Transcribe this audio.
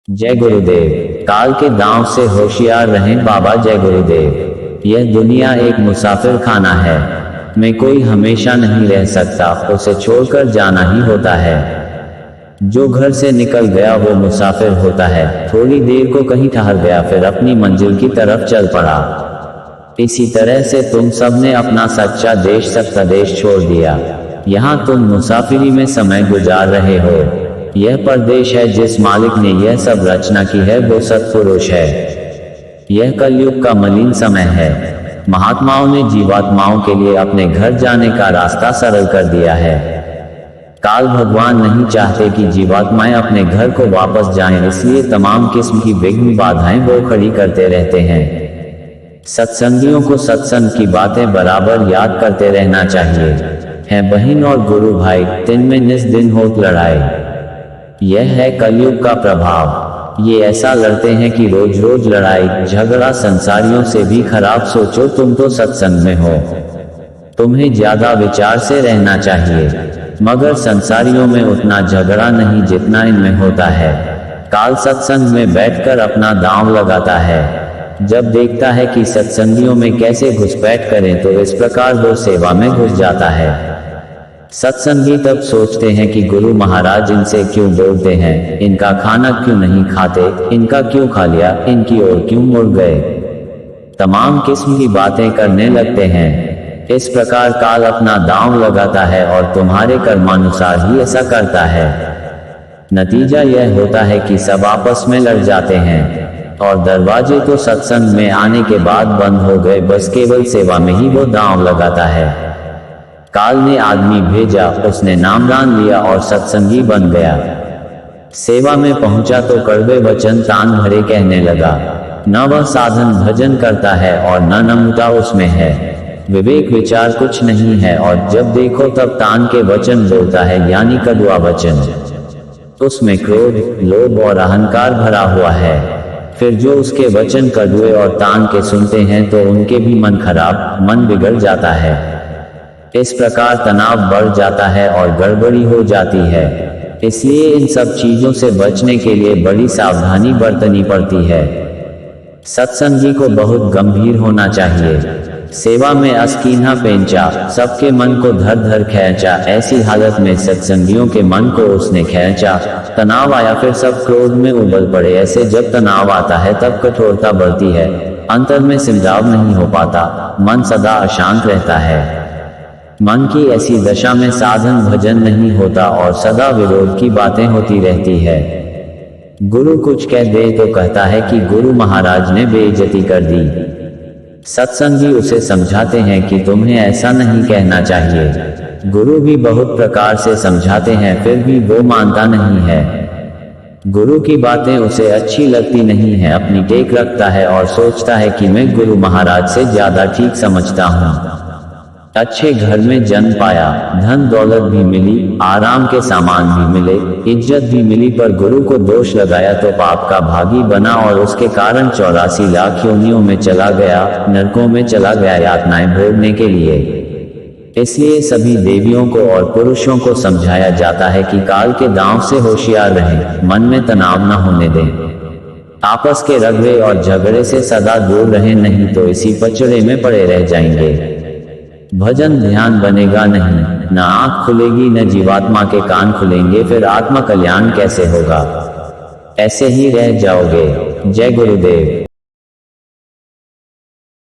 जय गुरुदेव। काल के दांव से होशियार रहें बाबा। जय गुरुदेव। यह दुनिया एक मुसाफिर खाना है, में कोई हमेशा नहीं रह सकता, उसे छोड़कर जाना ही होता है। जो घर से निकल गया वो मुसाफिर होता है, थोड़ी देर को कहीं ठहर गया फिर अपनी मंजिल की तरफ चल पड़ा। इसी तरह से तुम सब ने अपना सच्चा देश सत्ता देश छोड़ दिया। यहाँ तुम मुसाफिरी में समय गुजार रहे हो। यह परदेश है जिस मालिक ने यह सब रचना की है वो सत्पुरुष है। यह कलयुग का मलिन समय है। महात्माओं ने जीवात्माओं के लिए अपने घर जाने का रास्ता सरल कर दिया है। काल भगवान नहीं चाहते कि जीवात्माएं अपने घर को वापस जाएं, इसलिए तमाम किस्म की विघ्न बाधाएं वो खड़ी करते रहते हैं। सत्संगियों को सत्संग की बातें बराबर याद करते रहना चाहिए। है बहन और गुरु भाई, दिन में निस दिन होत लड़ाई। यह है कलयुग का प्रभाव। ये ऐसा लड़ते हैं कि रोज रोज लड़ाई झगड़ा संसारियों से भी खराब। सोचो तुम तो सत्संग में हो, तुम्हें ज्यादा विचार से रहना चाहिए, मगर संसारियों में उतना झगड़ा नहीं जितना इनमें होता है। काल सत्संग में बैठकर अपना दांव लगाता है। जब देखता है कि सत्संगियों में कैसे घुसपैठ करें तो इस प्रकार वो सेवा में घुस जाता है। सत्संगी तब सोचते हैं कि गुरु महाराज इनसे क्यों बोलते हैं, इनका खाना क्यों नहीं खाते, इनका क्यों खा लिया, इनकी ओर क्यों मुड़ गए। तमाम किस्म की बातें करने लगते हैं। इस प्रकार काल अपना दांव लगाता है और तुम्हारे कर्मानुसार ही ऐसा करता है। नतीजा यह होता है कि सब आपस में लड़ जाते हैं और दरवाजे तो सत्संग में आने के बाद बंद हो गए, बस केवल सेवा में ही वो दांव लगाता है। काल ने आदमी भेजा, उसने नामदान लिया और सत्संगी बन गया। सेवा में पहुंचा तो कड़वे वचन तान भरे कहने लगा। न वह साधन भजन करता है और न नम्रता उसमें है। विवेक विचार कुछ नहीं है और जब देखो तब तान के वचन बोलता है, यानी कड़वा वचन। उसमें क्रोध, लोभ और अहंकार भरा हुआ है। फिर जो उसके वचन कड़वे और तान के सुनते हैं तो उनके भी मन खराब, मन बिगड़ जाता है। इस प्रकार तनाव बढ़ जाता है और गड़बड़ी हो जाती है। इसलिए इन सब चीजों से बचने के लिए बड़ी सावधानी बरतनी पड़ती है। सत्संगी को बहुत गंभीर होना चाहिए। सेवा में अस्कीना पेंचा, सबके मन को धर धर खींचा। ऐसी हालत में सत्संगियों के मन को उसने खींचा। तनाव आया फिर सब क्रोध में उबल पड़े। ऐसे जब तनाव आता है तब कठोरता बढ़ती है, अंतर में सिमटाव नहीं हो पाता, मन सदा अशांत रहता है। मन की ऐसी दशा में साधन भजन नहीं होता और सदा विरोध की बातें होती रहती है। गुरु कुछ कह दे तो कहता है कि गुरु महाराज ने बेइज्जती कर दी। सत्संगी उसे समझाते हैं कि तुम्हें ऐसा नहीं कहना चाहिए। गुरु भी बहुत प्रकार से समझाते हैं, फिर भी वो मानता नहीं है। गुरु की बातें उसे अच्छी लगती नहीं है, अपनी टेक रखता है और सोचता है कि मैं गुरु महाराज से ज्यादा ठीक समझता हूँ। अच्छे घर में जन्म पाया, धन दौलत भी मिली, आराम के सामान भी मिले, इज्जत भी मिली, पर गुरु को दोष लगाया तो पाप का भागी बना और उसके कारण 84 लाख योनियों में चला गया, नरकों में चला गया यातनाएं भोगने के लिए। इसलिए सभी देवियों को और पुरुषों को समझाया जाता है कि काल के दांव से होशियार रहें, मन में तनाव न होने दें, आपस के रगड़े और झगड़े से सदा दूर रहें, नहीं तो इसी पचड़े में पड़े रह जाएंगे। भजन ध्यान बनेगा नहीं, न आंख खुलेगी न जीवात्मा के कान खुलेंगे, फिर आत्मा कल्याण कैसे होगा। ऐसे ही रह जाओगे। जय गुरुदेव।